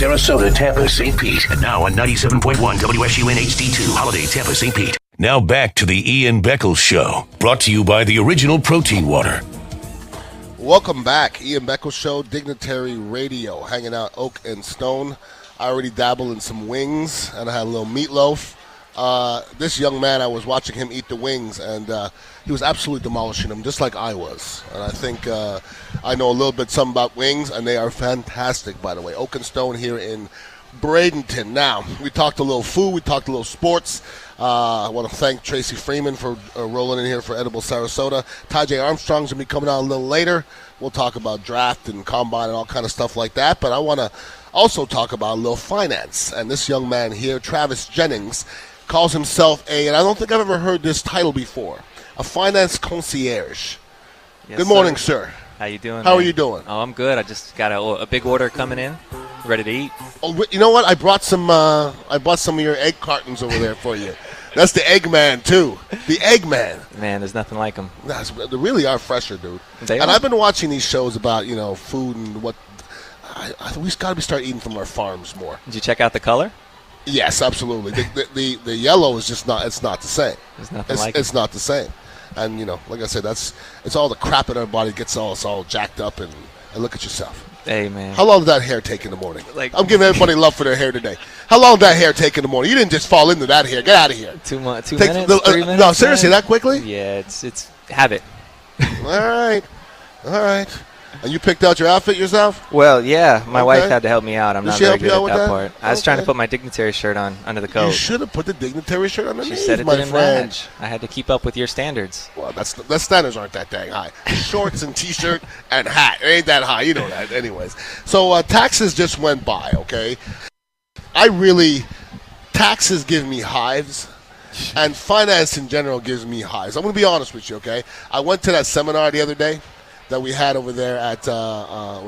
Sarasota, Tampa, St. Pete. And now on 97.1 WSUN HD2, Holiday, Tampa, St. Pete. Now back to the Ian Beckles Show, brought to you by the Original Protein Water. Welcome back. Ian Beckles Show, Dignitary Radio, hanging out Oak and Stone. I already dabbled in some wings, and I had a little meatloaf. This young man, I was watching him eat the wings, and he was absolutely demolishing them, just like I was. And I think I know a little bit something about wings, and they are fantastic, by the way. Oak and Stone here in Bradenton. Now, we talked a little food, we talked a little sports. I want to thank Tracy Freeman for rolling in here for Edible Sarasota. Ty J. Armstrong's going to be coming out a little later. We'll talk about draft and combine and all kind of stuff like that. But I want to also talk about a little finance. And this young man here, Travis Jennings, calls himself and I don't think I've ever heard this title before, a finance concierge. Yes, Good morning, sir. How you doing? How man? are you doing? Oh, I'm good. I just got a big order coming in. Ready to eat. Oh, you know what? I brought some of your egg cartons over there for you. That's the Eggman, too. The Eggman. Man, there's nothing like them. They really are fresher, dude. They and are. I've been watching these shows about, weed and what. We've got to start eating from our farms more. Did you check out the color? Yes, absolutely. The yellow is just not. It's not the same. There's nothing like it. It's not the same. And like I said, it's all the crap in our body gets us all jacked up and look at yourself. Hey, man. How long did that hair take in the morning? I'm giving everybody love for their hair today. How long did that hair take in the morning? You didn't just fall into that hair. Get out of here. 2 minutes, 3 minutes? No, seriously, that quickly? Yeah, it's habit. All right. And you picked out your outfit yourself? Well, yeah. My wife had to help me out. I'm not very good at that part. Okay. I was trying to put my dignitary shirt on under the coat. You should have put the dignitary shirt underneath, She said it my didn't friend. match. I had to keep up with your standards. Well, the standards aren't that dang high. Shorts and T-shirt and hat. It ain't that high. You know that anyways. So taxes just went by, okay? Taxes give me hives. And finance in general gives me hives. I'm going to be honest with you, okay? I went to that seminar the other day that we had over there at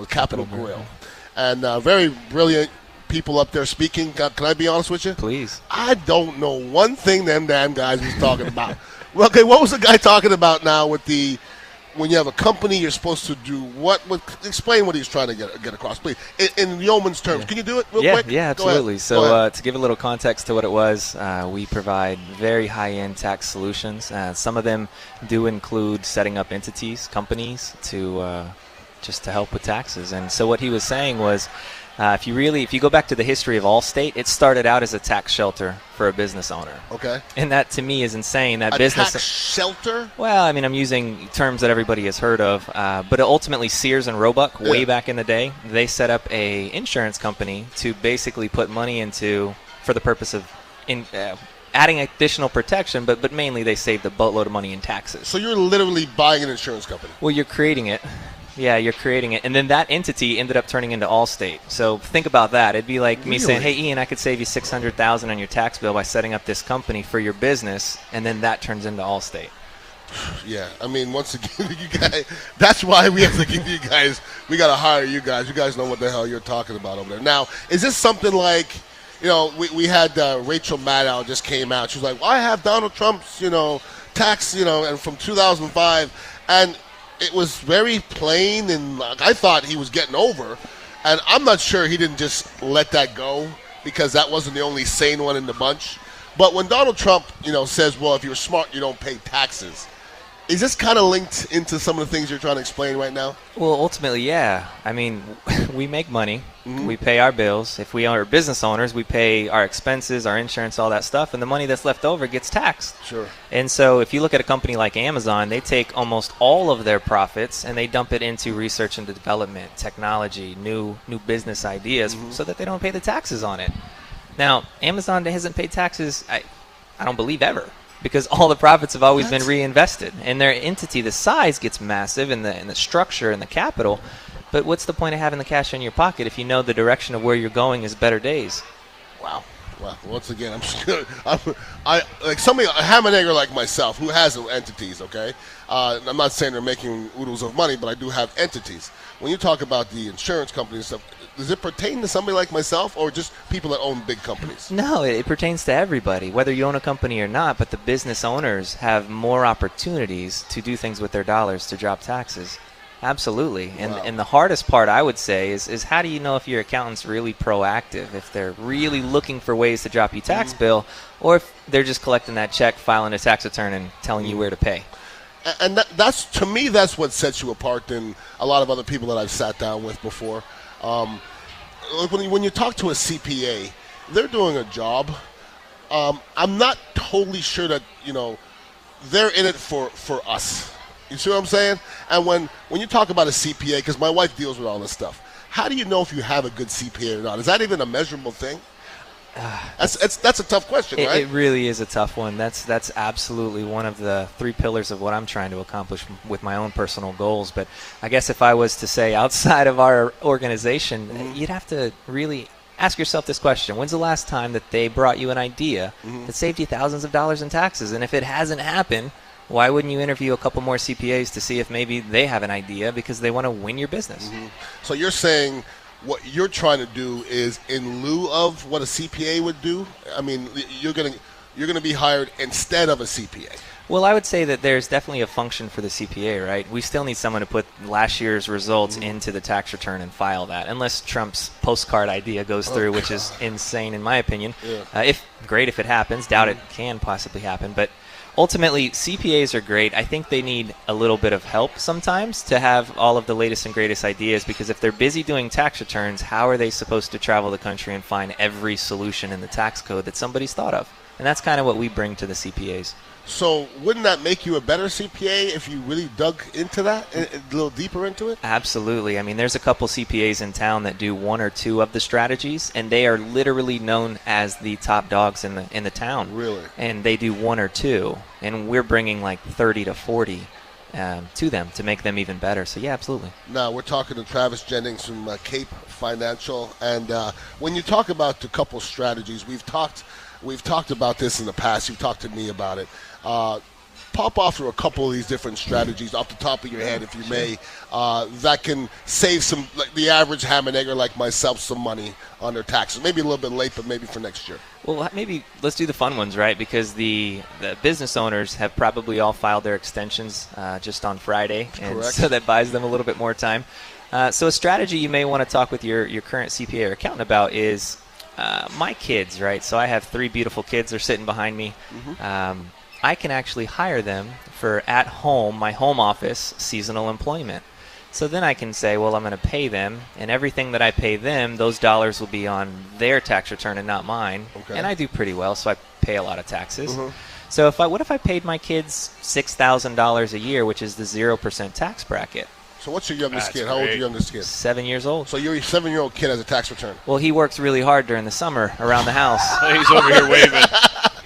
Capitol Grill. And very brilliant people up there speaking. Can I be honest with you? Please. I don't know one thing them damn guys was talking about. Well, okay, what was the guy talking about now with when you have a company, you're supposed to do what? Explain what he's trying to get across, please. In yeoman's terms. Yeah. Can you do it real quick? Yeah, absolutely. So to give a little context to what it was, we provide very high-end tax solutions. Some of them do include setting up entities, companies, to just to help with taxes. And so what he was saying was, if you go back to the history of Allstate, it started out as a tax shelter for a business owner. Okay. And that to me is insane. That a business tax shelter? Well, I mean, I'm using terms that everybody has heard of, but ultimately Sears and Roebuck, way back in the day, they set up a insurance company to basically put money into for the purpose of adding additional protection, but mainly they saved a boatload of money in taxes. So you're literally buying an insurance company? Well, you're creating it. Yeah, you're creating it. And then that entity ended up turning into Allstate. So think about that. It'd be like me saying, hey, Ian, I could save you $600,000 on your tax bill by setting up this company for your business, and then that turns into Allstate. Yeah, I mean, once again, you guys, that's why we have to give you guys, we got to hire you guys. You guys know what the hell you're talking about over there. Now, is this something like, we had Rachel Maddow just came out. She was like, well, I have Donald Trump's, tax, and from 2005, and it was very plain, and I thought he was getting over, and I'm not sure he didn't just let that go because that wasn't the only sane one in the bunch. But when Donald Trump, says, well, if you're smart, you don't pay taxes, is this kind of linked into some of the things you're trying to explain right now? Well, ultimately, yeah. I mean, we make money. Mm-hmm. We pay our bills. If we are business owners, we pay our expenses, our insurance, all that stuff, and the money that's left over gets taxed. Sure. And so if you look at a company like Amazon, they take almost all of their profits and they dump it into research and development, technology, new business ideas, so that they don't pay the taxes on it. Now, Amazon hasn't paid taxes, I don't believe, ever, because all the profits have always been reinvested. And their entity, the size gets massive in the structure and the capital. But what's the point of having the cash in your pocket if you know the direction of where you're going is better days? Wow. Well, once again, I like somebody, a ham and egger like myself, who has entities, okay? I'm not saying they're making oodles of money, but I do have entities. When you talk about the insurance company and stuff, does it pertain to somebody like myself or just people that own big companies? No, it pertains to everybody, whether you own a company or not, but the business owners have more opportunities to do things with their dollars to drop taxes. Absolutely. And Wow. and the hardest part, I would say, is how do you know if your accountant's really proactive, if they're really looking for ways to drop you tax bill, or if they're just collecting that check, filing a tax return, and telling you where to pay. And that's, to me, that's what sets you apart than a lot of other people that I've sat down with before. When you talk to a CPA, they're doing a job. I'm not totally sure that, they're in it for us. You see what I'm saying? And when you talk about a CPA, because my wife deals with all this stuff, how do you know if you have a good CPA or not? Is that even a measurable thing? That's a tough question, right? It really is a tough one. That's absolutely one of the 3 pillars of what I'm trying to accomplish with my own personal goals. But I guess if I was to say outside of our organization, you'd have to really ask yourself this question. When's the last time that they brought you an idea that saved you thousands of dollars in taxes? And if it hasn't happened, why wouldn't you interview a couple more CPAs to see if maybe they have an idea because they want to win your business? So you're saying what you're trying to do is in lieu of what a CPA would do? I mean, you're gonna be hired instead of a CPA. Well, I would say that there's definitely a function for the CPA, right? We still need someone to put last year's results into the tax return and file that, unless Trump's postcard idea goes through, which is insane in my opinion. Yeah. Great if it happens. Doubt it can possibly happen. But ultimately, CPAs are great. I think they need a little bit of help sometimes to have all of the latest and greatest ideas, because if they're busy doing tax returns, how are they supposed to travel the country and find every solution in the tax code that somebody's thought of? And that's kind of what we bring to the CPAs. So wouldn't that make you a better CPA if you really dug into that, a little deeper into it? Absolutely. I mean, there's a couple CPAs in town that do 1 or 2 of the strategies, and they are literally known as the top dogs in the town. Really? And they do 1 or 2, and we're bringing like 30 to 40 to them to make them even better. So, yeah, absolutely. Now, we're talking to Travis Jennings from Cape Financial, and when you talk about the couple strategies, we've talked about this in the past. You've talked to me about it. Pop off through a couple of these different strategies off the top of your head, if you may, that can save some, like the average ham and egger like myself, some money on their taxes. Maybe a little bit late, but maybe for next year. Well, maybe let's do the fun ones, right? Because the business owners have probably all filed their extensions just on Friday, and Correct. So that buys them a little bit more time. So a strategy you may want to talk with your current CPA or accountant about is my kids, right? So I have 3 beautiful kids. They're sitting behind me. I can actually hire them for at home, my home office, seasonal employment. So then I can say, well, I'm going to pay them, and everything that I pay them, those dollars will be on their tax return and not mine. Okay. And I do pretty well, so I pay a lot of taxes. So what if I paid my kids $6,000 a year, which is the 0% tax bracket? So what's your youngest That's kid? How old is great. your youngest kid? 7 years old. So your 7-year-old kid has a tax return. Well, he works really hard during the summer around the house. He's over here waving.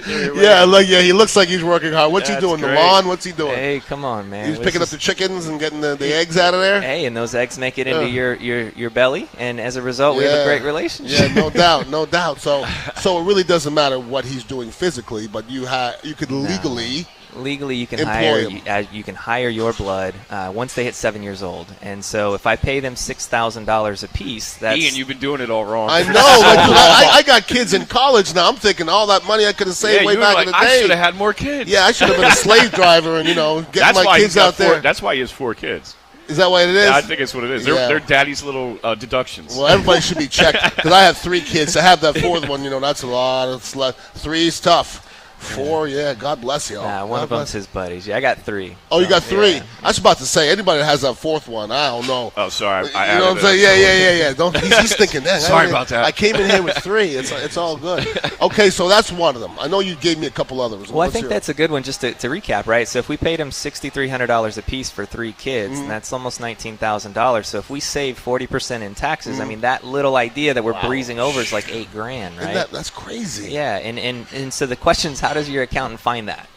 Yeah, he looks like he's working hard. What's he That's doing? great. The lawn? What's he doing? Hey, come on, man. He's This picking up is- the chickens and getting the eggs out of there? Hey, and those eggs make it into your belly, and as a result, we have a great relationship. Yeah, no doubt. So it really doesn't matter what he's doing physically, but you could legally. Legally, you can Employ hire your blood once they hit 7 years old, and so if I pay them $6,000 a piece, that's Ian, you've been doing it all wrong. I know. I got kids in college now. I'm thinking all that money I could have saved way you were back like, in the I day. should have had more kids. Yeah, I should have been a slave driver and get That's my why kids he's got out there. That's why he has 4 kids. Is that what it is? Yeah, I think it's what it is. Yeah. They're daddy's little deductions. Well, everybody should be checked because I have 3 kids. To have that 4th one, that's a lot. 3's tough. 4, yeah. God bless y'all. one of them's his buddies. Yeah, I got 3. Oh, you got 3. Yeah. I was about to say anybody that has that 4th one, I don't know. Oh, sorry. You know what I'm saying? Yeah. Don't. He's thinking that. Sorry about that. I came in here with 3. It's all good. Okay, so that's one of them. I know you gave me a couple others. Well, I think that's a good one. Just to recap, right? So if we paid him $6,300 a piece for 3 kids, and that's almost $19,000. So if we save 40% in taxes, I mean that little idea that we're breezing over is like $8,000, right? That's crazy. Yeah, and so the question is, how does your accountant find that?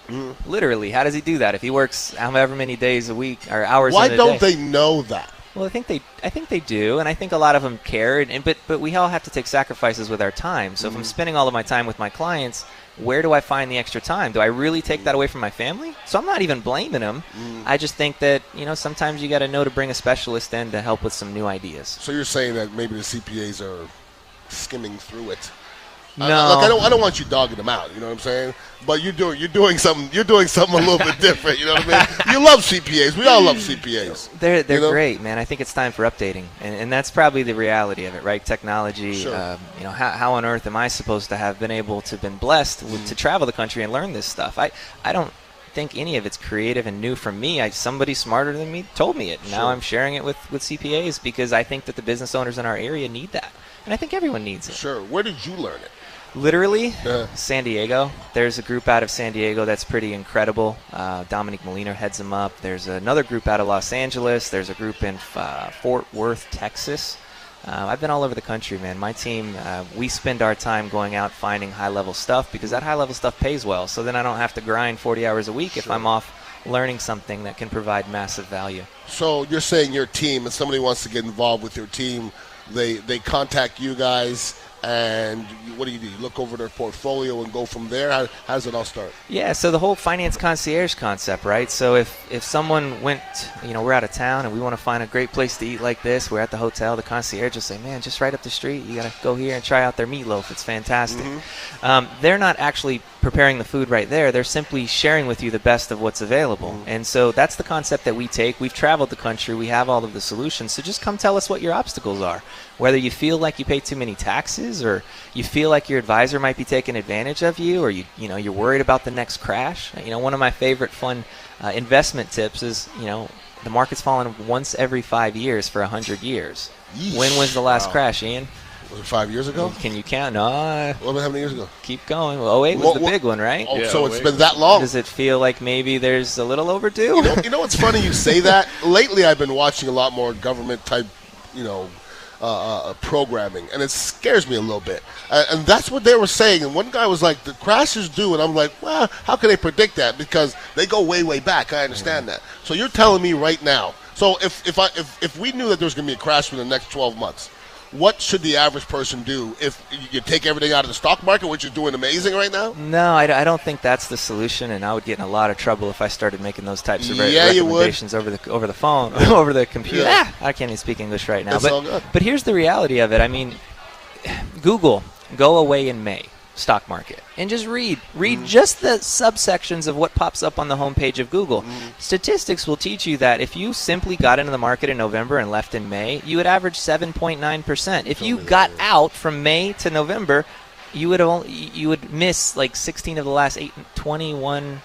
Literally, how does he do that if he works however many days a week or hours? Why in a don't day? they know that? Well, I think they do, and I think a lot of them care. But we all have to take sacrifices with our time. So if I'm spending all of my time with my clients, where do I find the extra time? Do I really take that away from my family? So I'm not even blaming them. I just think that sometimes you got to know to bring a specialist in to help with some new ideas. So you're saying that maybe the CPAs are skimming through it. No. I don't want you dogging them out. You know what I'm saying? But you're doing something a little bit different. You know what I mean? You love CPAs. We all love CPAs. They're great, man. I think it's time for updating, and that's probably the reality of it, right? Technology. Sure. How on earth am I supposed to have been blessed to travel the country and learn this stuff? I don't think any of it's creative and new from me. Somebody smarter than me told me it. Sure. Now I'm sharing it with CPAs because I think that the business owners in our area need that, and I think everyone needs it. Sure. Where did you learn it? Literally, San Diego. There's a group out of San Diego that's pretty incredible. Dominic Molina heads them up. There's another group out of Los Angeles. There's a group in Fort Worth, Texas. I've been all over the country, man. My team, we spend our time going out finding high-level stuff because that high-level stuff pays well. So then I don't have to grind 40 hours a week if I'm off learning something that can provide massive value. So you're saying your team, if somebody wants to get involved with your team, they contact you guys, and what do? You look over their portfolio and go from there? How does it all start? Yeah, so the whole finance concierge concept, right? So if someone went, we're out of town and we want to find a great place to eat like this, we're at the hotel, the concierge will say, man, just right up the street, you got to go here and try out their meatloaf. It's fantastic. Mm-hmm. They're not actually preparing the food right there. They're simply sharing with you the best of what's available. Mm-hmm. And so that's the concept that we take. We've traveled the country. We have all of the solutions. So just come tell us what your obstacles are. Whether you feel like you pay too many taxes, or you feel like your advisor might be taking advantage of you, or you're worried about the next crash. One of my favorite fun investment tips is, the market's fallen once every 5 years for 100 years. Yeesh. When was the last crash, Ian? Was it 5 years ago? Can you count? No. How many years ago? Keep going. Well, 08 was the big one, right? Oh, Yeah, so it's been that long. Does it feel like maybe there's a little overdue? You know what's funny you say that? Lately I've been watching a lot more government type, programming, and it scares me a little bit. And that's what they were saying. And one guy was like, the crash is due. And I'm like, well, how can they predict that? Because they go way, way back. I understand that. So you're telling me right now. So if we knew that there was going to be a crash for the next 12 months, what should the average person do if you take everything out of the stock market, which is doing amazing right now? No, I don't think that's the solution, and I would get in a lot of trouble if I started making those types of recommendations over the phone, over the computer. Yeah. I can't even speak English right now. It's all good. But here's the reality of it. I mean, Google, go away in May. Stock market, and just read just the subsections of what pops up on the homepage of Google. Statistics will teach you that if you simply got into the market in November and left in May, you would average 7.9%. If you got out from May to November, you would miss like 16 of the last 21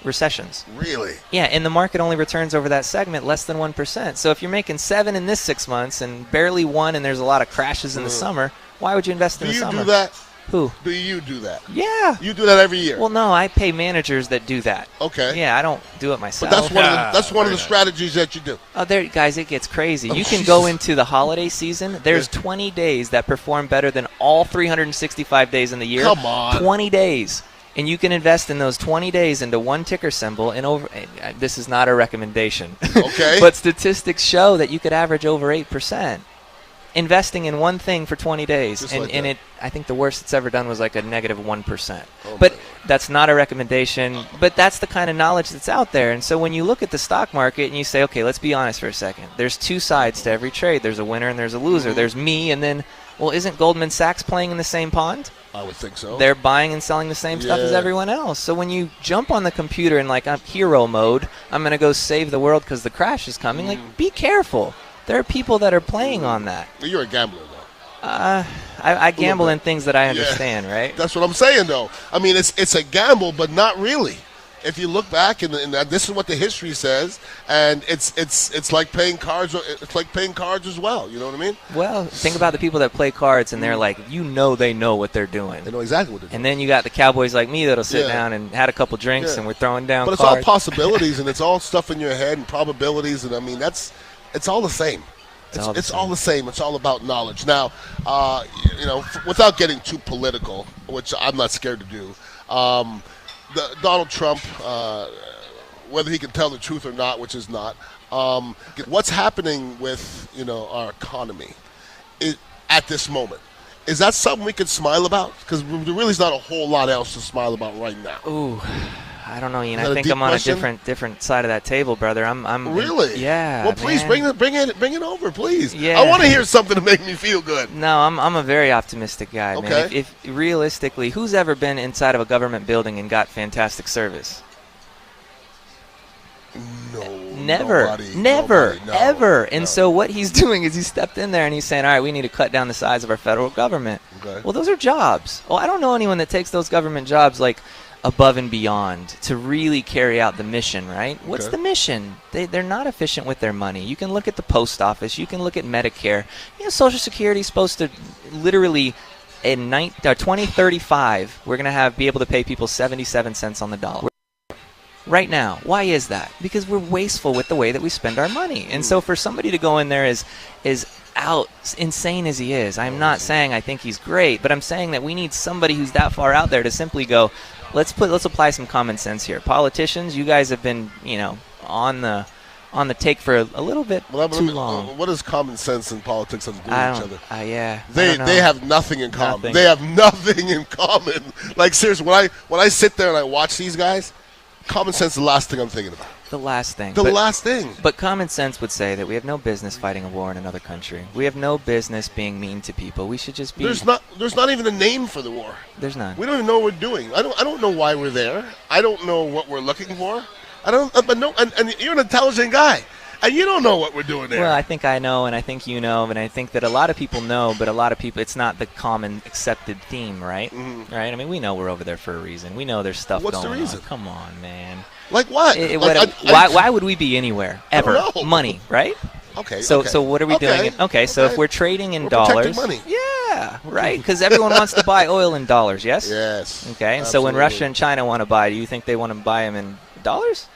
recessions. Really? Yeah, and the market only returns over that segment less than 1%. So if you're making 7 in this 6 months and barely 1, and there's a lot of crashes in the summer, why would you invest in the summer? Do you do that? Who? Do you do that? Yeah. You do that every year? Well, no, I pay managers that do that. Okay. Yeah, I don't do it myself. But that's one of the strategies that you do. Oh, guys, it gets crazy. You can go into the holiday season. There's 20 days that perform better than all 365 days in the year. Come on. 20 days. And you can invest in those 20 days into one ticker symbol. And this is not a recommendation. Okay. But statistics show that you could average over 8%. Investing in one thing for 20 days, I think the worst it's ever done was like a negative 1%. But that's not a recommendation. But that's the kind of knowledge that's out there. And so when you look at the stock market and you say, okay, let's be honest for a second. There's two sides to every trade. There's a winner and there's a loser. There's me, and then, well, isn't Goldman Sachs playing in the same pond? I would think so. They're buying and selling the same stuff as everyone else. So when you jump on the computer in like hero mode, I'm going to go save the world because the crash is coming. Like, be careful. There are people that are playing on that. You're a gambler, though. I gamble in things that I understand, right? That's what I'm saying, though. I mean, it's a gamble, but not really. If you look back, and this is what the history says, and it's like playing cards. It's like playing cards as well. You know what I mean? Well, think about the people that play cards, and they're like, they know what they're doing. They know exactly what they're doing. And then you got the cowboys like me that'll sit down and had a couple drinks, and we're throwing down But it's cards. all possibilities, and it's all stuff in your head and probabilities, and I mean it's all the same. It's all the same. It's all about knowledge. Now, without getting too political, which I'm not scared to do, Donald Trump, whether he can tell the truth or not, which is not, what's happening with our economy at this moment? Is that something we can smile about? Because there really is not a whole lot else to smile about right now. Ooh, I don't know, Ian. Is that I a think deep I'm on question? a different side of that table, brother. I'm Really? Yeah. Well, please man. bring it over, please. Yeah. I want to hear something to make me feel good. No, I'm a very optimistic guy, man. Okay. If realistically, who's ever been inside of a government building and got fantastic service? No. Never, nobody, no, ever. And no. so what he's doing is he stepped in there and he's saying, all right, we need to cut down the size of our federal government. Okay. Well, those are jobs. Well, I don't know anyone that takes those government jobs like above and beyond to really carry out the mission, right? What's Okay. the mission? They're not efficient with their money. You can look at the post office. You can look at Medicare. Social Security is supposed to literally in 2035, we're going to be able to pay people 77 cents on the dollar. Right now. Why is that? Because we're wasteful with the way that we spend our money. And so for somebody to go in there is out insane as he is. I'm not saying I think he's great, but I'm saying that we need somebody who's that far out there to simply go, let's apply some common sense here. Politicians, you guys have been, on the take for a little bit too long. What does common sense and politics have to do with each other? Yeah. They have nothing in common. Nothing. They have nothing in common. Like seriously, when I sit there and I watch these guys, common sense is the last thing I'm thinking about. The last thing. Last thing. But common sense would say that we have no business fighting a war in another country. We have no business being mean to people. We should just be. There's not even a name for the war. There's none. We don't even know what we're doing. I don't know why we're there. I don't know what we're looking for. I don't. But no. And you're an intelligent guy, and you don't know what we're doing there. Well, I think I know, and I think you know, and I think that a lot of people know, but a lot of people, it's not the common accepted theme, right? Mm-hmm. Right? I mean, we know we're over there for a reason. We know there's stuff What's going the reason? on. Come on, man. Like what? Why would we be anywhere ever? I don't know. Money, right? Okay. So okay. what are we doing? Okay. So if we're trading in We're dollars, protecting money. yeah, right? Because everyone wants to buy oil in dollars, yes? Yes. Okay, and so when absolutely. Russia and China want to buy, do you think they want to buy them in dollars?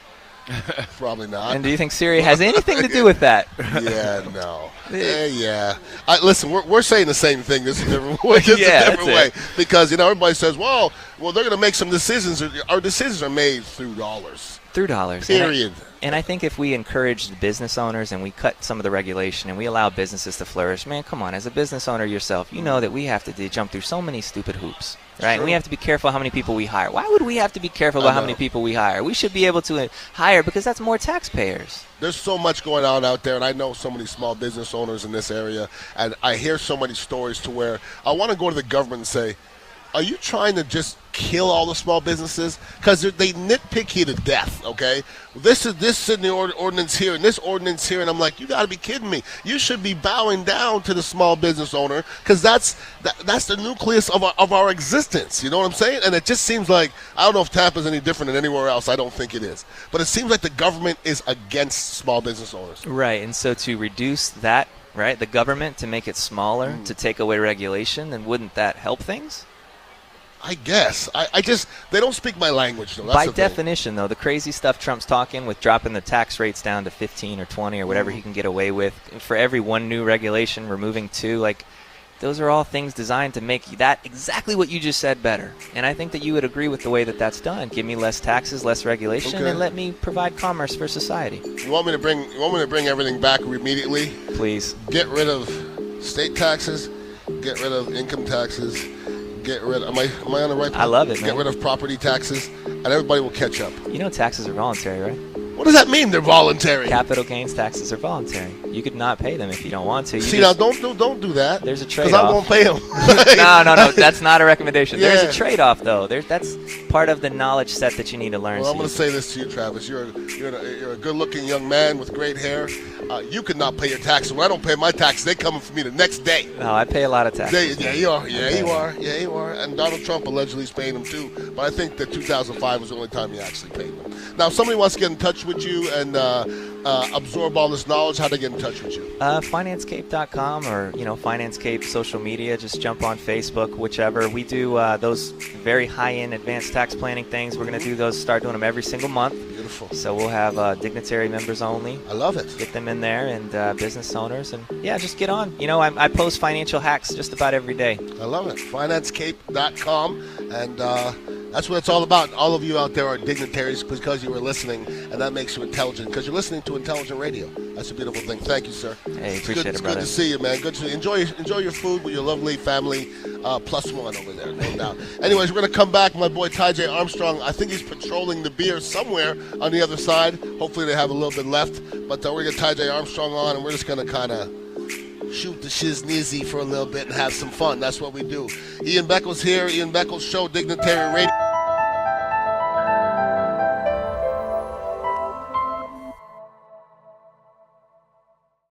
Probably not. And do you think Syria has anything to do with that? Yeah, no. Yeah. Listen, we're saying the same thing. This is a different way. That's it. Because everybody says, well, they're going to make some decisions. Our decisions are made through dollars. Through dollars. Period. And I think if we encourage the business owners and we cut some of the regulation and we allow businesses to flourish, man, come on. As a business owner yourself, you know that we have to jump through so many stupid hoops, right? And we have to be careful how many people we hire. Why would we have to be careful about how many people we hire? We should be able to hire because that's more taxpayers. There's so much going on out there, and I know so many small business owners in this area, and I hear so many stories to where I want to go to the government and say, are you trying to just kill all the small businesses? Because they nitpick you to death, okay? This in the ordinance here, and this ordinance here, and I'm like, you got to be kidding me. You should be bowing down to the small business owner because that's the nucleus of our existence. You know what I'm saying? And it just seems like, I don't know if Tampa's any different than anywhere else. I don't think it is. But it seems like the government is against small business owners. Right, and so to reduce that, right, the government to make it smaller, to take away regulation, then wouldn't that help things? I guess. I just, they don't speak my language, though. That's By the thing. definition, though, the crazy stuff Trump's talking with dropping the tax rates down to 15 or 20 or whatever he can get away with, for every one new regulation, removing two, like, those are all things designed to make that exactly what you just said better. And I think that you would agree with the way that that's done. Give me less taxes, less regulation, Okay. and let me provide commerce for society. You want me to bring everything back immediately? Please. Get rid of state taxes, get rid of income taxes, get rid of, am I on the right path? I love it, Get man. rid of property taxes, and everybody will catch up. You know taxes are voluntary, right? What does that mean, they're voluntary? Capital gains taxes are voluntary. You could not pay them if you don't want to. See, now don't do that. There's a because I trade-off. won't pay them. No, that's not a recommendation. Yeah. There's a trade-off, though. That's part of the knowledge set that you need to learn. Well, I'm going to say this to you, Travis. You're a good-looking young man with great hair. You could not pay your taxes. When I don't pay my taxes, they coming for me the next day. No, I pay a lot of taxes. Yeah, you are. Yeah, you are. Yeah, you are. And Donald Trump allegedly is paying them too. But I think that 2005 was the only time he actually paid them. Now, if somebody wants to get in touch with you and absorb all this knowledge, how do they get in touch with you? FinanceCape.com or FinanceCape social media. Just jump on Facebook, whichever. We do those very high-end advanced tax planning things. We're going to do those. Start doing them every single month. Beautiful. So we'll have dignitary members only. I love it. Get them in there and business owners and just get on. I post financial hacks just about every day. I love it. FinanceCape.com and That's what it's all about. All of you out there are dignitaries because you were listening, and that makes you intelligent because you're listening to intelligent radio. That's a beautiful thing. Thank you, sir. Hey, appreciate it's it, brother. Good to see you, man. Good to enjoy your food with your lovely family. Plus one over there, no doubt. Anyways, we're going to come back. My boy Ty J. Armstrong, I think he's patrolling the beer somewhere on the other side. Hopefully they have a little bit left. But we're going to get Ty J. Armstrong on, and we're just going to kind of shoot the shiznizzy for a little bit and have some fun. That's what we do. Ian Beckles here, Ian Beckles Show, Dignitary Radio.